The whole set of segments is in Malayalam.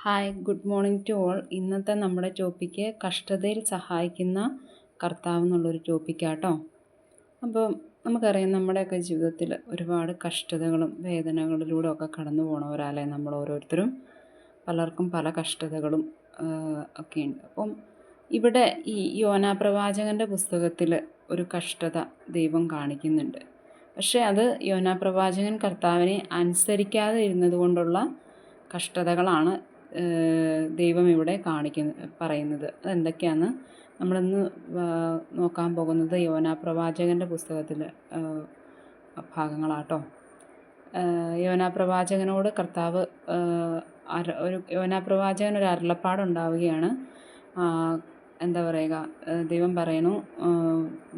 Hi, good morning to all. ഇന്നത്തെ നമ്മുടെ ടോപ്പിക്ക് കഷ്ടതയിൽ സഹായിക്കുന്ന കർത്താവ് എന്നുള്ളൊരു ടോപ്പിക്കാട്ടോ. അപ്പോൾ നമുക്കറിയാം, നമ്മുടെയൊക്കെ ജീവിതത്തിൽ ഒരുപാട് കഷ്ടതകളും വേദനകളിലൂടെ ഒക്കെ കടന്നു പോണവരല്ലേ നമ്മൾ ഓരോരുത്തരും. പലർക്കും പല കഷ്ടതകളും ഒക്കെയുണ്ട്. അപ്പം ഇവിടെ ഈ യോനാ പ്രവാചകൻ്റെ പുസ്തകത്തിൽ ഒരു കഷ്ടത ദൈവം കാണിക്കുന്നുണ്ട്. പക്ഷേ അത് യോനാ പ്രവാചകൻ കർത്താവിനെ അനുസരിക്കാതെ ഇരുന്നത് കൊണ്ടുള്ള കഷ്ടതകളാണ് ദൈവം ഇവിടെ പറയുന്നത്. അതെന്തൊക്കെയാണെന്ന് നമ്മളിന്ന് നോക്കാൻ പോകുന്നത് യോനാ പ്രവാചകൻ്റെ പുസ്തകത്തിലെ ഭാഗങ്ങളാട്ടോ. യോനാ പ്രവാചകനോട് കർത്താവ് യോനാ പ്രവാചകൻ ഒരു അരുളപ്പാടുണ്ടാവുകയാണ്. എന്താ പറയുക, ദൈവം പറയണു,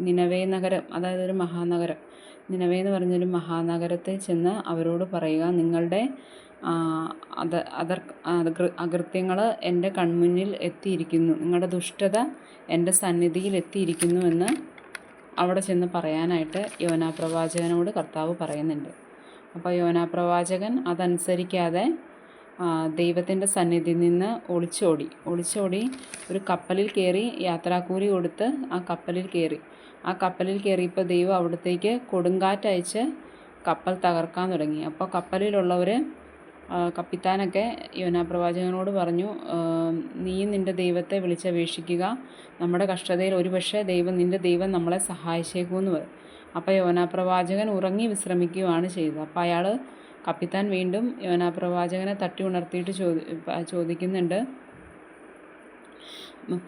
നിനവേ നഗരം, അതായത് ഒരു മഹാനഗരം, നിനവേ എന്ന് പറഞ്ഞൊരു മഹാനഗരത്തിൽ ചെന്ന് അവരോട് പറയുക, നിങ്ങളുടെ അകൃത്യങ്ങൾ എൻ്റെ കൺമുന്നിൽ എത്തിയിരിക്കുന്നു, നിങ്ങളുടെ ദുഷ്ടത എൻ്റെ സന്നിധിയിൽ എത്തിയിരിക്കുന്നു എന്ന് അവിടെ ചെന്ന് പറയാനായിട്ട് യോനാ പ്രവാചകനോട് കർത്താവ് പറയുന്നുണ്ട്. അപ്പോൾ യോനാ പ്രവാചകൻ അതനുസരിക്കാതെ ദൈവത്തിൻ്റെ സന്നിധിയിൽ നിന്ന് ഒളിച്ചോടി ഒരു കപ്പലിൽ കയറി, യാത്രാക്കൂലി കൊടുത്ത് ആ കപ്പലിൽ കയറിയപ്പോൾ ദൈവം അവിടത്തേക്ക് കൊടുങ്കാറ്റയച്ച് കപ്പൽ തകർക്കാൻ തുടങ്ങി. അപ്പോൾ കപ്പലിലുള്ളവർ, കപ്പിത്താനൊക്കെ യോനാ പ്രവാചകനോട് പറഞ്ഞു, നീ നിൻ്റെ ദൈവത്തെ വിളിച്ചപേക്ഷിക്കുക, നമ്മുടെ കഷ്ടതയിൽ ഒരുപക്ഷെ നിൻ്റെ ദൈവം നമ്മളെ സഹായിച്ചേക്കുമെന്ന് പറയും. അപ്പോൾ യോനാ പ്രവാചകൻ ഉറങ്ങി വിശ്രമിക്കുകയാണ് ചെയ്തത്. അപ്പോൾ കപ്പിത്താൻ വീണ്ടും യോനാ പ്രവാചകനെ തട്ടി ഉണർത്തിയിട്ട് ചോദിക്കുന്നുണ്ട്,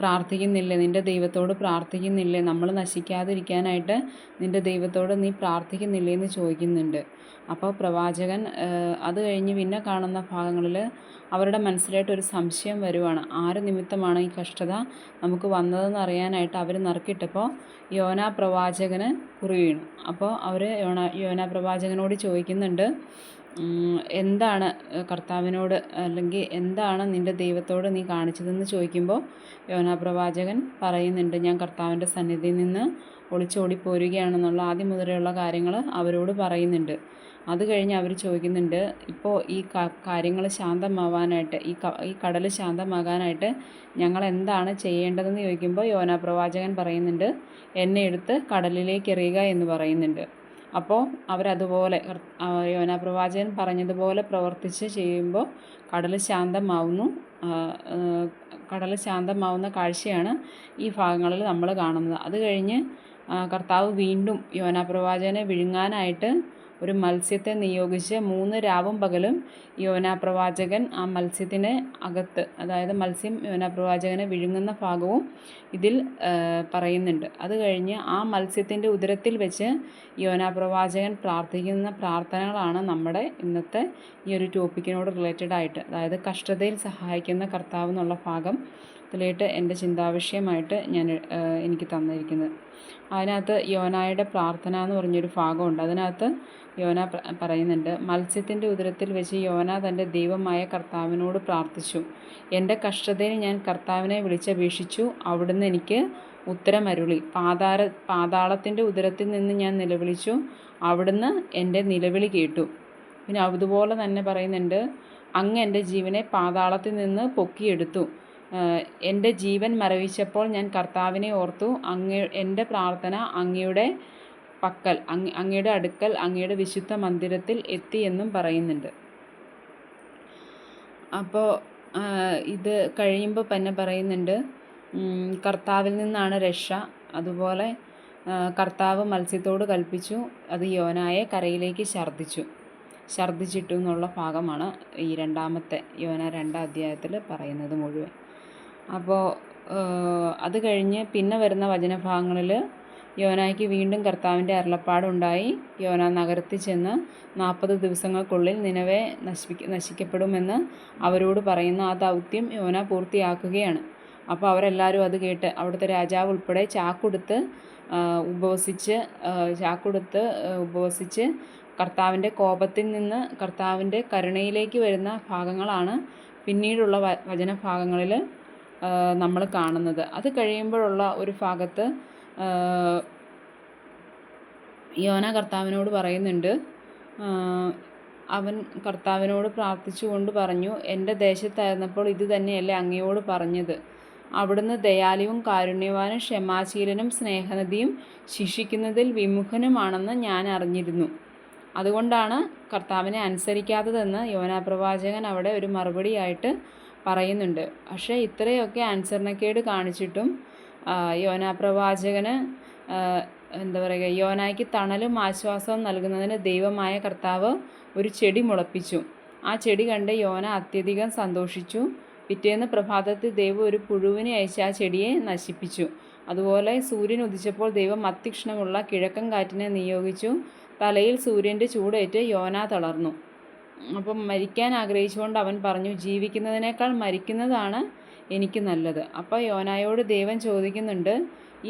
പ്രാർത്ഥിക്കുന്നില്ലേ, നിൻ്റെ ദൈവത്തോട് പ്രാർത്ഥിക്കുന്നില്ലേ, നമ്മൾ നശിക്കാതിരിക്കാനായിട്ട് നിൻ്റെ ദൈവത്തോട് നീ പ്രാർത്ഥിക്കുന്നില്ലേ എന്ന് ചോദിക്കുന്നുണ്ട്. അപ്പോൾ പ്രവാചകൻ അത് കഴിഞ്ഞ് പിന്നെ കാണുന്ന ഭാഗങ്ങളിൽ അവരുടെ മനസ്സിലായിട്ടൊരു സംശയം വരുവാണ്, ആര് നിമിത്തമാണ് ഈ കഷ്ടത നമുക്ക് വന്നതെന്ന് അറിയാനായിട്ട് അവർ നറുക്കിട്ടപ്പോൾ യോനാ പ്രവാചകന് കുറി വീണു. അപ്പോൾ അവർ യോനാ പ്രവാചകനോട് ചോദിക്കുന്നുണ്ട്, എന്താണ് കർത്താവിനോട്, അല്ലെങ്കിൽ എന്താണ് നിൻ്റെ ദൈവത്തോട് നീ കാണിച്ചതെന്ന് ചോദിക്കുമ്പോൾ യോനാ പ്രവാചകൻ പറയുന്നുണ്ട്, ഞാൻ കർത്താവിൻ്റെ സന്നിധിയിൽ നിന്ന് ഒളിച്ചോടിപ്പോരുകയാണെന്നുള്ള ആദ്യം മുതലുള്ള കാര്യങ്ങൾ അവരോട് പറയുന്നുണ്ട്. അത് കഴിഞ്ഞ് അവർ ചോദിക്കുന്നുണ്ട്, ഇപ്പോൾ ഈ കാര്യങ്ങൾ ശാന്തമാവാനായിട്ട്, ഈ കടൽ ശാന്തമാകാനായിട്ട് ഞങ്ങൾ എന്താണ് ചെയ്യേണ്ടതെന്ന് ചോദിക്കുമ്പോൾ യോനാ പ്രവാചകൻ പറയുന്നുണ്ട്, എന്നെ എടുത്ത് കടലിലേക്ക് എറിയുക എന്ന് പറയുന്നുണ്ട്. അപ്പോൾ അവരതുപോലെ യോനാ പ്രവാചകൻ പറഞ്ഞതുപോലെ പ്രവർത്തിച്ച് ചെയ്യുമ്പോൾ കടൽ ശാന്തമാവുന്ന കാഴ്ചയാണ് ഈ ഭാഗങ്ങളിൽ നമ്മൾ കാണുന്നത്. അത് കഴിഞ്ഞ് കർത്താവ് വീണ്ടും യോനാ പ്രവാചകനെ വിഴുങ്ങാനായിട്ട് ഒരു മത്സ്യത്തെ നിയോഗിച്ച് 3 രാവും പകലും യോനാ പ്രവാചകൻ ആ മത്സ്യത്തിന് അകത്ത്, അതായത് മത്സ്യം യോനാ പ്രവാചകനെ വിഴുങ്ങുന്ന ഭാഗവും ഇതിൽ പറയുന്നുണ്ട്. അത് കഴിഞ്ഞ് ആ മത്സ്യത്തിൻ്റെ ഉദരത്തിൽ വെച്ച് യോനാ പ്രവാചകൻ പ്രാർത്ഥിക്കുന്ന പ്രാർത്ഥനകളാണ് നമ്മുടെ ഇന്നത്തെ ഈ ഒരു ടോപ്പിക്കിനോട് റിലേറ്റഡ് ആയിട്ട്, അതായത് കഷ്ടതയിൽ സഹായിക്കുന്ന കർത്താവ് എന്നുള്ള ഭാഗത്തിലേട്ട് എൻ്റെ ചിന്താവിഷയമായിട്ട് എനിക്ക് തന്നിരിക്കുന്നത്. അതിനകത്ത് യോനായുടെ പ്രാർത്ഥന എന്ന് പറഞ്ഞൊരു ഭാഗമുണ്ട്. അതിനകത്ത് യോന പറയുന്നുണ്ട്, മത്സ്യത്തിൻ്റെ ഉദരത്തിൽ വെച്ച് യോന തൻ്റെ ദൈവമായ കർത്താവിനോട് പ്രാർത്ഥിച്ചു, എൻ്റെ കഷ്ടതയിൽ ഞാൻ കർത്താവിനെ വിളിച്ചപേക്ഷിച്ചു, അവിടുന്ന് എനിക്ക് ഉത്തരമരുളി. പാതാളത്തിൻ്റെ ഉദരത്തിൽ നിന്ന് ഞാൻ നിലവിളിച്ചു, അവിടുന്ന് എൻ്റെ നിലവിളി കേട്ടു. പിന്നെ അതുപോലെ തന്നെ പറയുന്നുണ്ട്, അങ്ങ് എൻ്റെ ജീവനെ പാതാളത്തിൽ നിന്ന് പൊക്കിയെടുത്തു, എൻ്റെ ജീവൻ മരവിച്ചപ്പോൾ ഞാൻ കർത്താവിനെ ഓർത്തു, എൻ്റെ പ്രാർത്ഥന അങ്ങയുടെ പക്കൽ, അങ്ങയുടെ അടുക്കൽ, അങ്ങയുടെ വിശുദ്ധ മന്ദിരത്തിൽ എത്തി എന്നും പറയുന്നുണ്ട്. അപ്പോൾ ഇത് കഴിയുമ്പോൾ തന്നെ പറയുന്നുണ്ട്, കർത്താവിൽ നിന്നാണ് രക്ഷ. അതുപോലെ കർത്താവ് മത്സ്യത്തോട് കൽപ്പിച്ചു, അത് യോനായെ കരയിലേക്ക് ഛർദ്ദിച്ചിട്ടു എന്നുള്ള ഭാഗമാണ് ഈ രണ്ടാമത്തെ യോന 2-ാം അധ്യായത്തിൽ പറയുന്നത് മുഴുവൻ. അപ്പോൾ അത് കഴിഞ്ഞ് പിന്നെ വരുന്ന വചനഭാഗങ്ങളിൽ യോനായ്ക്ക് വീണ്ടും കർത്താവിൻ്റെ അരുളപ്പാടുണ്ടായി. യോന നഗരത്തിൽ ചെന്ന് 40 ദിവസങ്ങൾക്കുള്ളിൽ നിനവെ നശിക്കപ്പെടുമെന്ന് അവരോട് പറയുന്ന ആ ദൗത്യം യോന പൂർത്തിയാക്കുകയാണ്. അപ്പോൾ അവരെല്ലാവരും അത് കേട്ട് അവിടുത്തെ രാജാവ് ഉൾപ്പെടെ ചാക്കുടുത്ത് ഉപവസിച്ച് കർത്താവിൻ്റെ കോപത്തിൽ നിന്ന് കർത്താവിൻ്റെ കരുണയിലേക്ക് വരുന്ന ഭാഗങ്ങളാണ് പിന്നീടുള്ള വചനഭാഗങ്ങളിൽ നമ്മൾ കാണുന്നത്. അത് കഴിയുമ്പോഴുള്ള ഒരു ഭാഗത്ത് യോന കർത്താവിനോട് പറയുന്നുണ്ട്, അവൻ കർത്താവിനോട് പ്രാർത്ഥിച്ചുകൊണ്ട് പറഞ്ഞു, എൻ്റെ ദേശത്തായിരുന്നപ്പോൾ ഇത് തന്നെയല്ലേ അങ്ങയോട് പറഞ്ഞത്. അവിടുന്ന് ദയാലുവും കാരുണ്യവാനും ക്ഷമാശീലനും സ്നേഹനിധിയും ശിക്ഷിക്കുന്നതിൽ വിമുഖനുമാണെന്ന് ഞാൻ അറിഞ്ഞിരുന്നു. അതുകൊണ്ടാണ് കർത്താവിനെ അനുസരിക്കാത്തതെന്ന് യോനാപ്രവാചകൻ അവിടെ ഒരു മറുപടിയായിട്ട് പറയുന്നുണ്ട്. പക്ഷേ ഇത്രയൊക്കെ അനുസരണക്കേട് കാണിച്ചിട്ടും യോനാപ്രവാചകന് എന്താ പറയുക, യോനായ്ക്ക് തണലും ആശ്വാസവും നൽകുന്നതിന് ദൈവമായ കർത്താവ് ഒരു ചെടി മുളപ്പിച്ചു. ആ ചെടി കണ്ട് യോന അത്യധികം സന്തോഷിച്ചു. പിറ്റേന്ന് പ്രഭാതത്തിൽ ദൈവം ഒരു പുഴുവിനെ അയച്ച് ആ ചെടിയെ നശിപ്പിച്ചു. അതുപോലെ സൂര്യൻ ഉദിച്ചപ്പോൾ ദൈവം അത്യക്ഷണമുള്ള കിഴക്കൻ കാറ്റിനെ നിയോഗിച്ചു. തലയിൽ സൂര്യൻ്റെ ചൂടേറ്റ് യോന തളർന്നു. അപ്പം മരിക്കാൻ ആഗ്രഹിച്ചുകൊണ്ട് അവൻ പറഞ്ഞു, ജീവിക്കുന്നതിനേക്കാൾ മരിക്കുന്നതാണ് എനിക്ക് നല്ലത്. അപ്പോൾ യോനായോട് ദൈവം ചോദിക്കുന്നുണ്ട്,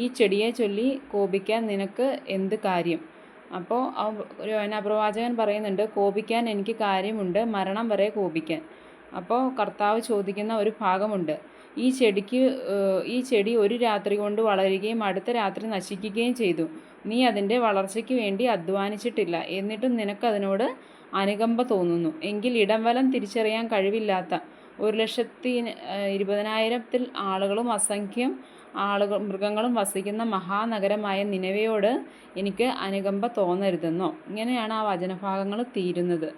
ഈ ചെടിയെ ചൊല്ലി കോപിക്കാൻ നിനക്ക് എന്ത് കാര്യം? അപ്പോൾ യോനാപ്രവാചകൻ പറയുന്നുണ്ട്, കോപിക്കാൻ എനിക്ക് കാര്യമുണ്ട്, മരണം വരെ കോപിക്കാൻ. അപ്പോൾ കർത്താവ് ചോദിക്കുന്ന ഒരു ഭാഗമുണ്ട്, ഈ ചെടി ഒരു രാത്രി കൊണ്ട് വളരുകയും അടുത്ത രാത്രി നശിക്കുകയും ചെയ്തു. നീ അതിൻ്റെ വളർച്ചയ്ക്ക് വേണ്ടി അധ്വാനിച്ചിട്ടില്ല, എന്നിട്ടും നിനക്കതിനോട് അനുകമ്പ തോന്നുന്നു. എങ്കിൽ ഇടംവലം തിരിച്ചറിയാൻ കഴിവില്ലാത്ത 1,20,000 ആളുകളും അസംഖ്യം മൃഗങ്ങളും വസിക്കുന്ന മഹാനഗരമായ നിനവയോട് എനിക്ക് അനുകമ്പ തോന്നരുതെന്നോ? ഇങ്ങനെയാണ് ആ വചനഭാഗങ്ങൾ തീരുന്നത്.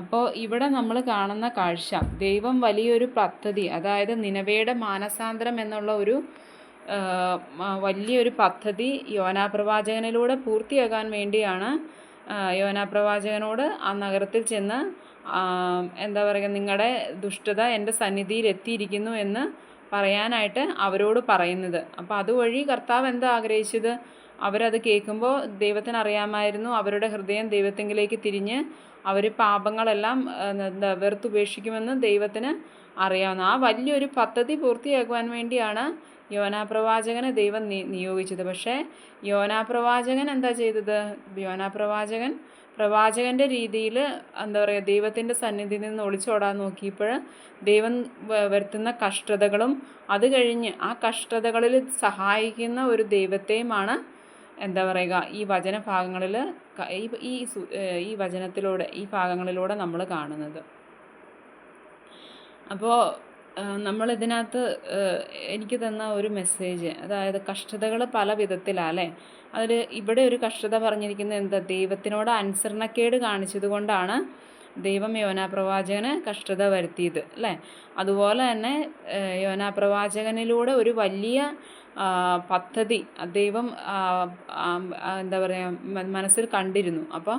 അപ്പോൾ ഇവിടെ നമ്മൾ കാണുന്ന കാഴ്ച, ദൈവം വലിയൊരു പദ്ധതി, അതായത് നിനവയുടെ മാനസാന്തരം എന്നുള്ള ഒരു വലിയൊരു പദ്ധതി യോനാപ്രവാചകനിലൂടെ പൂർത്തിയാക്കാൻ വേണ്ടിയാണ് യോനാപ്രവാചകനോട് ആ നഗരത്തിൽ ചെന്ന് എന്താ പറയുക, നിങ്ങളുടെ ദുഷ്ടത എൻ്റെ സന്നിധിയിൽ എത്തിയിരിക്കുന്നു എന്ന് പറയാനായിട്ട് അവരോട് പറയുന്നത്. അപ്പോൾ അതുവഴി കർത്താവ് എന്താ ആഗ്രഹിച്ചത്? അവരത് കേൾക്കുമ്പോൾ ദൈവത്തിന് അറിയാമായിരുന്നു അവരുടെ ഹൃദയം ദൈവത്തെങ്കിലേക്ക് തിരിഞ്ഞ് അവർ പാപങ്ങളെല്ലാം വെറുത്തുപേക്ഷിക്കുമെന്ന് ദൈവത്തിന് അറിയാവുന്ന ആ വലിയൊരു പദ്ധതി പൂർത്തിയാക്കുവാൻ വേണ്ടിയാണ് യോനാപ്രവാചകനെ ദൈവം നിയോഗിച്ചത്. പക്ഷേ യോനാപ്രവാചകൻ എന്താ ചെയ്തത്? പ്രവാചകൻ്റെ രീതിയിൽ എന്താ പറയുക, ദൈവത്തിൻ്റെ സന്നിധിയിൽ നിന്ന് ഒളിച്ചോടാൻ നോക്കിയപ്പോൾ ദൈവം വരുത്തുന്ന കഷ്ടതകളും അത് കഴിഞ്ഞ് ആ കഷ്ടതകളിൽ സഹായിക്കുന്ന ഒരു ദൈവത്തെയുമാണ് എന്താ പറയുക ഈ വചനഭാഗങ്ങളിൽ ഈ വചനത്തിലൂടെ ഈ ഭാഗങ്ങളിലൂടെ നമ്മൾ കാണുന്നത്. അപ്പോൾ നമ്മളിതിനകത്ത് എനിക്ക് തന്ന ഒരു മെസ്സേജ്, അതായത് കഷ്ടതകൾ പല വിധത്തിലല്ലേ. അതിൽ ഇവിടെ ഒരു കഷ്ടത പറഞ്ഞിരിക്കുന്നത് എന്താ? ദൈവത്തിനോട് അനുസരണക്കേട് കാണിച്ചത് കൊണ്ടാണ് ദൈവം യോനാപ്രവാചകന് കഷ്ടത വരുത്തിയത് അല്ലേ. അതുപോലെ തന്നെ യോനാപ്രവാചകനിലൂടെ ഒരു വലിയ പദ്ധതി ദൈവം എന്താ പറയുക മനസ്സിൽ കണ്ടിരുന്നു. അപ്പോൾ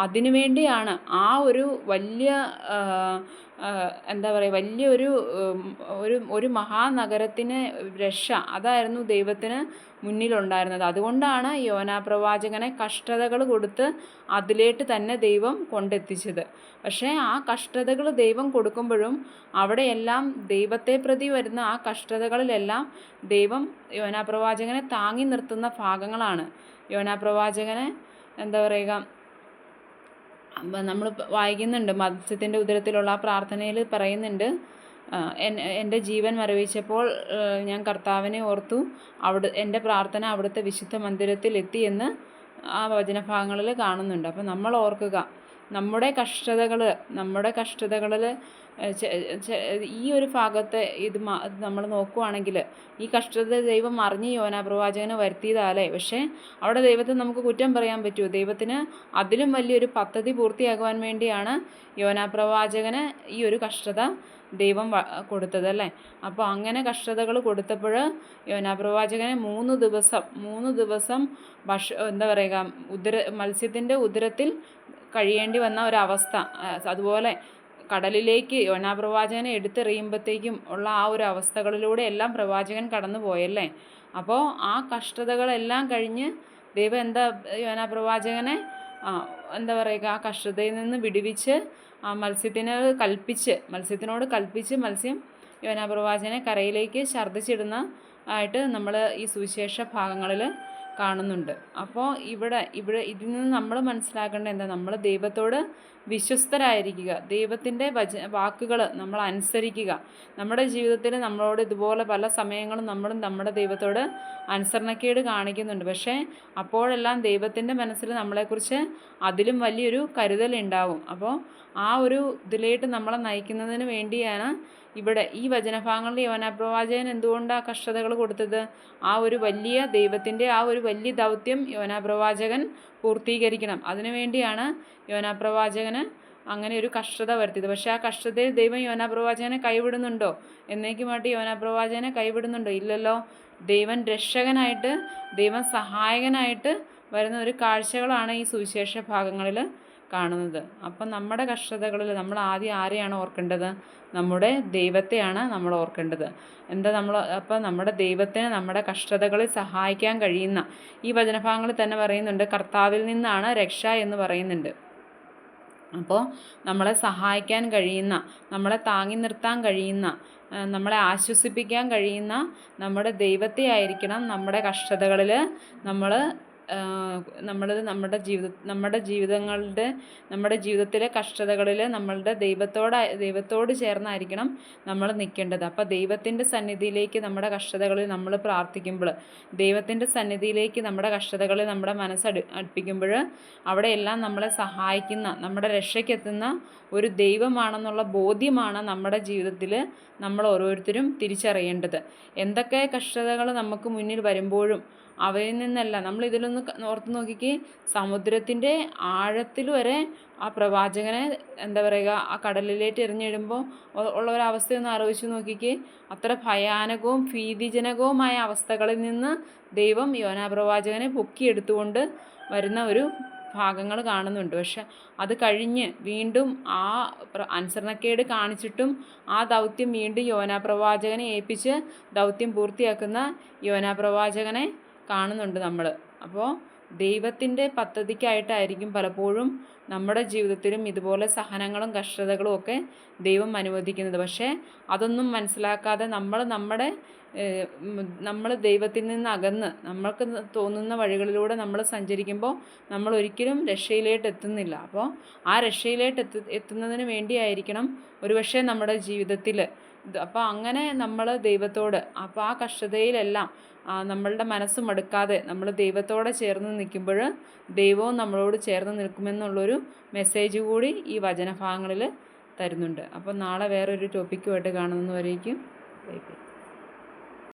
അതിനു വേണ്ടിയാണ് ആ ഒരു വലിയ എന്താ പറയുക വലിയൊരു ഒരു മഹാനഗരത്തിന് രക്ഷ അതായിരുന്നു ദൈവത്തിന് മുന്നിലുണ്ടായിരുന്നത്. അതുകൊണ്ടാണ് യോനാപ്രവാചകനെ കഷ്ടതകൾ കൊടുത്ത് അതിലേട്ട് തന്നെ ദൈവം കൊണ്ടെത്തിച്ചത്. പക്ഷേ ആ കഷ്ടതകൾ ദൈവം കൊടുക്കുമ്പോഴും അവിടെയെല്ലാം ദൈവത്തെ പ്രതി വരുന്ന ആ കഷ്ടതകളിലെല്ലാം ദൈവം യോനാപ്രവാചകനെ താങ്ങി നിർത്തുന്ന ഭാഗങ്ങളാണ്. യോനാപ്രവാചകനെ എന്താ പറയുക, നമ്മൾ വായിക്കുന്നുണ്ട് മത്സ്യത്തിൻ്റെ ഉദരത്തിലുള്ള ആ പ്രാർത്ഥനയിൽ പറയുന്നുണ്ട്, എൻ്റെ ജീവൻ മരവിച്ചപ്പോൾ ഞാൻ കർത്താവിനെ ഓർത്തു, എൻ്റെ പ്രാർത്ഥന അവിടുത്തെ വിശുദ്ധ മന്ദിരത്തിൽ എത്തിയെന്ന് ആ വചനഭാഗങ്ങളിൽ കാണുന്നുണ്ട്. അപ്പോൾ നമ്മൾ ഓർക്കുക, നമ്മുടെ കഷ്ടതകളിൽ ഈ ഒരു ഭാഗത്തെ നമ്മൾ നോക്കുവാണെങ്കിൽ ഈ കഷ്ടത ദൈവം അറിഞ്ഞ് യോനാപ്രവാചകന് വരുത്തിയതാലേ. പക്ഷേ അവിടെ ദൈവത്തെ നമുക്ക് കുറ്റം പറയാൻ പറ്റുമോ? ദൈവത്തിന് അതിലും വലിയൊരു പദ്ധതി പൂർത്തിയാക്കുവാൻ വേണ്ടിയാണ് യോനാപ്രവാചകന് ഈ ഒരു കഷ്ടത ദൈവം കൊടുത്തതല്ലേ. അപ്പോൾ അങ്ങനെ കഷ്ടതകൾ കൊടുത്തപ്പോൾ യോനാപ്രവാചകനെ 3 ദിവസം എന്താ പറയുക മത്സ്യത്തിൻ്റെ ഉദരത്തിൽ കഴിയേണ്ടി വന്ന ഒരവസ്ഥ. അതുപോലെ കടലിലേക്ക് യോനാപ്രവാചകനെ എടുത്തെറിയുമ്പോഴത്തേക്കും ഉള്ള ആ ഒരു അവസ്ഥകളിലൂടെ എല്ലാം പ്രവാചകൻ കടന്നു പോയല്ലേ. അപ്പോൾ ആ കഷ്ടതകളെല്ലാം കഴിഞ്ഞ് ദൈവം എന്താ യോനാപ്രവാചകനെ എന്താ പറയുക ആ കഷ്ടതയിൽ നിന്ന് വിടുവിച്ച് ആ മത്സ്യത്തിനോട് കൽപ്പിച്ച് മത്സ്യം യോനാപ്രവാചകനെ കരയിലേക്ക് ഛർദ്ദിച്ചിടുന്ന ആയിട്ട് നമ്മൾ ഈ സുവിശേഷ ഭാഗങ്ങളിൽ കാണുന്നുണ്ട്. അപ്പോൾ ഇവിടെ ഇതിൽ നിന്ന് നമ്മൾ മനസ്സിലാക്കേണ്ടത് എന്താ? നമ്മൾ ദൈവത്തോട് വിശ്വസ്തരായിരിക്കുക, ദൈവത്തിൻ്റെ വാക്കുകൾ നമ്മൾ അനുസരിക്കുക. നമ്മുടെ ജീവിതത്തിൽ നമ്മളോട് ഇതുപോലെ പല സമയങ്ങളും നമ്മുടെ ദൈവത്തോട് അനുസരണക്കേട് കാണിക്കുന്നുണ്ട്. പക്ഷേ അപ്പോഴെല്ലാം ദൈവത്തിൻ്റെ മനസ്സിൽ നമ്മളെക്കുറിച്ച് അതിലും വലിയൊരു കരുതലുണ്ടാവും. അപ്പോൾ ആ ഒരു ഇതിലേക്ക് നമ്മളെ നയിക്കുന്നതിന് വേണ്ടിയാണ് ഇവിടെ ഈ വചനഭാഗങ്ങളിൽ യോനാപ്രവാചകൻ എന്തുകൊണ്ടാണ് കഷ്ടതകൾ കൊടുത്തത്? ആ ഒരു വലിയ ദൈവത്തിൻ്റെ ആ ഒരു വലിയ ദൗത്യം യോനാപ്രവാചകൻ പൂർത്തീകരിക്കണം. അതിനുവേണ്ടിയാണ് യോനാപ്രവാചകന് അങ്ങനെ ഒരു കഷ്ടത വരുത്തിയത്. പക്ഷേ ആ കഷ്ടതയിൽ ദൈവം യോനാപ്രവാചകനെ കൈവിടുന്നുണ്ടോ? എന്നേക്കുമായിട്ട് യോനാപ്രവാചകനെ കൈവിടുന്നുണ്ടോ? ഇല്ലല്ലോ. ദൈവം രക്ഷകനായിട്ട്, ദൈവം സഹായകനായിട്ട് വരുന്ന ഒരു കാഴ്ചകളാണ് ഈ സുവിശേഷ ഭാഗങ്ങളിൽ കാണുന്നത്. അപ്പം നമ്മുടെ കഷ്ടതകളിൽ നമ്മൾ ആദ്യം ആരെയാണ് ഓർക്കേണ്ടത്? നമ്മുടെ ദൈവത്തെയാണ് നമ്മൾ ഓർക്കേണ്ടത്. അപ്പം നമ്മുടെ ദൈവത്തിന് നമ്മുടെ കഷ്ടതകളിൽ സഹായിക്കാൻ കഴിയുന്ന, ഈ വചനഭാഗങ്ങളിൽ തന്നെ പറയുന്നുണ്ട്, കർത്താവിൽ നിന്നാണ് രക്ഷ എന്ന് പറയുന്നുണ്ട്. അപ്പോൾ നമ്മളെ സഹായിക്കാൻ കഴിയുന്ന, നമ്മളെ താങ്ങി നിർത്താൻ കഴിയുന്ന, നമ്മളെ ആശ്വസിപ്പിക്കാൻ കഴിയുന്ന നമ്മുടെ ദൈവത്തെ ആയിരിക്കണം നമ്മുടെ കഷ്ടതകളിൽ നമ്മൾ നമ്മുടെ ജീവിതത്തിലെ കഷ്ടതകളിൽ ദൈവത്തോട് ചേർന്നായിരിക്കണം നമ്മൾ നിൽക്കേണ്ടത്. അപ്പോൾ ദൈവത്തിൻ്റെ സന്നിധിയിലേക്ക് നമ്മുടെ കഷ്ടതകളിൽ നമ്മൾ പ്രാർത്ഥിക്കുമ്പോൾ, ദൈവത്തിൻ്റെ സന്നിധിയിലേക്ക് നമ്മുടെ കഷ്ടതകളിൽ നമ്മുടെ അടുപ്പിക്കുമ്പോൾ, അവിടെയെല്ലാം നമ്മളെ സഹായിക്കുന്ന, നമ്മുടെ രക്ഷയ്ക്കെത്തുന്ന ഒരു ദൈവമാണെന്നുള്ള ബോധ്യമാണ് നമ്മുടെ ജീവിതത്തിൽ നമ്മൾ ഓരോരുത്തരും തിരിച്ചറിയേണ്ടത്. എന്തൊക്കെ കഷ്ടതകൾ നമുക്ക് മുന്നിൽ വരുമ്പോഴും അവയിൽ നിന്നല്ല, നമ്മൾ ഇതിലൊന്ന് ഓർത്ത് നോക്കിക്കേ, സമുദ്രത്തിൻ്റെ ആഴത്തിൽ വരെ ആ പ്രവാചകനെ ആ കടലിലേക്ക് എറിഞ്ഞിടുമ്പോൾ ഉള്ള ഒരവസ്ഥയൊന്ന് ആലോചിച്ച് നോക്കിക്കേ. അത്ര ഭയാനകവും ഭീതിജനകവുമായ അവസ്ഥകളിൽ നിന്ന് ദൈവം യോനാപ്രവാചകനെ പൊക്കിയെടുത്തുകൊണ്ട് വരുന്ന ഒരു ഭാഗങ്ങൾ കാണുന്നുണ്ട്. പക്ഷെ അത് കഴിഞ്ഞ് വീണ്ടും ആ അനുസരണക്കേട് കാണിച്ചിട്ടും ആ ദൗത്യം വീണ്ടും യോനാപ്രവാചകനെ ഏൽപ്പിച്ച് ദൗത്യം പൂർത്തിയാക്കുന്ന യോനാപ്രവാചകനെ കാണുന്നുണ്ട് നമ്മൾ. അപ്പോൾ ദൈവത്തിൻ്റെ പദ്ധതിക്കായിട്ടായിരിക്കും പലപ്പോഴും നമ്മുടെ ജീവിതത്തിലും ഇതുപോലെ സഹനങ്ങളും കഷ്ടതകളും ഒക്കെ ദൈവം അനുവദിക്കുന്നത്. പക്ഷേ അതൊന്നും മനസ്സിലാക്കാതെ നമ്മൾ ദൈവത്തിൽ നിന്ന് അകന്ന് നമ്മൾക്ക് തോന്നുന്ന വഴികളിലൂടെ നമ്മൾ സഞ്ചരിക്കുമ്പോൾ നമ്മൾ ഒരിക്കലും രക്ഷയിലേക്ക് എത്തുന്നില്ല. അപ്പോൾ ആ രക്ഷയിലേക്ക് എത്തുന്നതിന് വേണ്ടിയായിരിക്കണം ഒരുപക്ഷെ നമ്മുടെ ജീവിതത്തിൽ അപ്പോൾ അങ്ങനെ നമ്മൾ ദൈവത്തോട്, അപ്പോൾ ആ കഷ്ടതയിലെല്ലാം നമ്മളുടെ മനസ്സ് മടുക്കാതെ നമ്മൾ ദൈവത്തോടെ ചേർന്ന് നിൽക്കുമ്പോൾ ദൈവവും നമ്മളോട് ചേർന്ന് നിൽക്കുമെന്നുള്ളൊരു മെസ്സേജ് കൂടി ഈ വചനഭാഗങ്ങളിൽ തരുന്നുണ്ട്. അപ്പോൾ നാളെ വേറൊരു ടോപ്പിക്കുമായിട്ട് കാണുന്നവരേക്കും ബൈ ബൈ.